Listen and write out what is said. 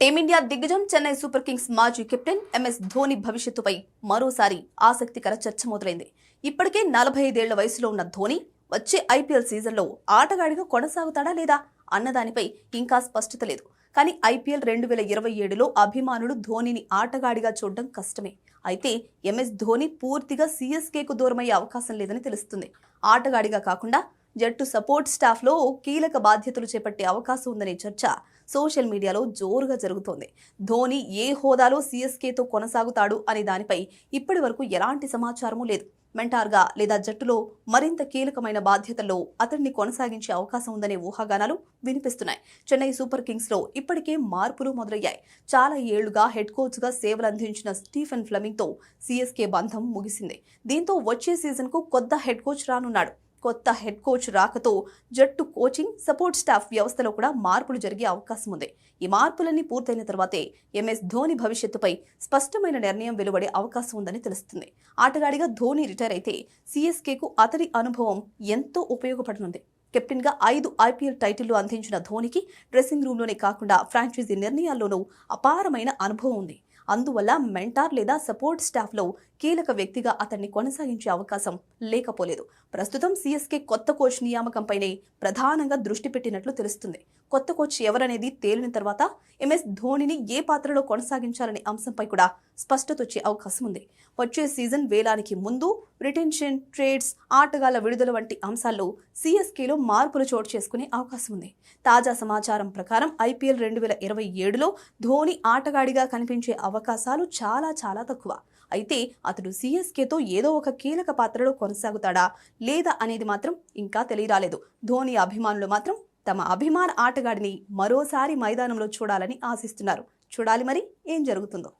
Team India దిగ్గజం Chennai super Kings మాజీ captain MS Dhoni భవిష్యత్తుపై మరోసారి ఆసక్తికర చర్చ మొదలైంది. ఇప్పటికే 45 ఏళ్ల వయసులో ఉన్న ధోని వచ్చే ఐపీఎల్ సీజన్లో ఆటగాడిగా కొనసాగుతాడా లేదా అన్నదానిపై ఇంకా స్పష్టత లేదు. కానీ ఐపీఎల్ 2027లో అభిమానులు ధోనిని ఆటగాడిగా చూడడం కష్టమే. అయితే ఎంఎస్ ధోని పూర్తిగా సీఎస్కేకు దూరమయ్యే అవకాశం లేదని తెలుస్తుంది. ఆటగాడిగా కాకుండా జట్టు సపోర్ట్ స్టాఫ్లో కీలక బాధ్యతలు చేపట్టే అవకాశం ఉందనే చర్చ సోషల్ మీడియాలో జోరుగా జరుగుతోంది. ధోని ఏ హోదాలో సీఎస్కేతో కొనసాగుతాడు అనే దానిపై ఇప్పటి వరకు ఎలాంటి సమాచారమూ లేదు. మెంటార్గా లేదా జట్టులో మరింత కీలకమైన బాధ్యతల్లో అతన్ని కొనసాగించే అవకాశం ఉందనే ఊహాగానాలు వినిపిస్తున్నాయి. చెన్నై సూపర్ కింగ్స్లో ఇప్పటికే మార్పులు మొదలయ్యాయి. చాలా ఏళ్లుగా హెడ్ కోచ్గా సేవలందించిన స్టీఫెన్ ఫ్లెమింగ్తో సీఎస్కే బంధం ముగిసింది. దీంతో వచ్చే సీజన్కు కొత్త హెడ్ కోచ్ రానున్నాడు. కొత్త హెడ్ కోచ్ రాకతో జట్టు కోచింగ్, సపోర్ట్ స్టాఫ్ వ్యవస్థలో కూడా మార్పులు జరిగే అవకాశం ఉంది. ఈ మార్పులన్నీ పూర్తయిన తర్వాతే ఎంఎస్ ధోని భవిష్యత్తుపై స్పష్టమైన నిర్ణయం వెలువడే అవకాశం ఉందని తెలుస్తుంది. ఆటగాడిగా ధోని రిటైర్ అయితే సీఎస్కేకు అతడి అనుభవం ఎంతో ఉపయోగపడనుంది. కెప్టెన్గా 5 ఐపీఎల్ టైటిళ్లు అందించిన ధోనికి డ్రెస్సింగ్ రూమ్లోనే కాకుండా ఫ్రాంచైజీ నిర్ణయాల్లోనూ అపారమైన అనుభవం ఉంది. అందువల్ల మెంటార్ లేదా సపోర్ట్ స్టాఫ్లో కీలక వ్యక్తిగా అతన్ని కొనసాగించే అవకాశం లేకపోలేదు. ప్రస్తుతం సీఎస్కే కొత్త కోచ్ నియామకంపైనే ప్రధానంగా దృష్టి పెట్టినట్లు తెలుస్తుంది. కొత్త కోచ్ ఎవరనేది తేలిన తర్వాత ఎంఎస్ ధోనిని ఏ పాత్రలో కొనసాగించాలనే అంశంపై కూడా స్పష్టత వచ్చే అవకాశం ఉంది. వచ్చే సీజన్ వేలానికి ముందు రిటెన్షన్, ట్రేడ్స్, ఆటగాళ్ల విడుదల వంటి అంశాల్లో సీఎస్కేలో మార్పులు చోటు చేసుకునే అవకాశం ఉంది. తాజా సమాచారం ప్రకారం ఐపీఎల్ 2027లో ధోని ఆటగాడిగా కనిపించే అవకాశాలు చాలా తక్కువ. అయితే అతడు సీఎస్కేతో ఏదో ఒక కీలక పాత్రలో కొనసాగుతాడా లేదా అనేది మాత్రం ఇంకా తెలియరాలేదు. ధోని అభిమానులు మాత్రం తమ అభిమాన ఆటగాడిని మరోసారి మైదానంలో చూడాలని ఆశిస్తున్నారు. చూడాలి మరి ఏం జరుగుతుందో.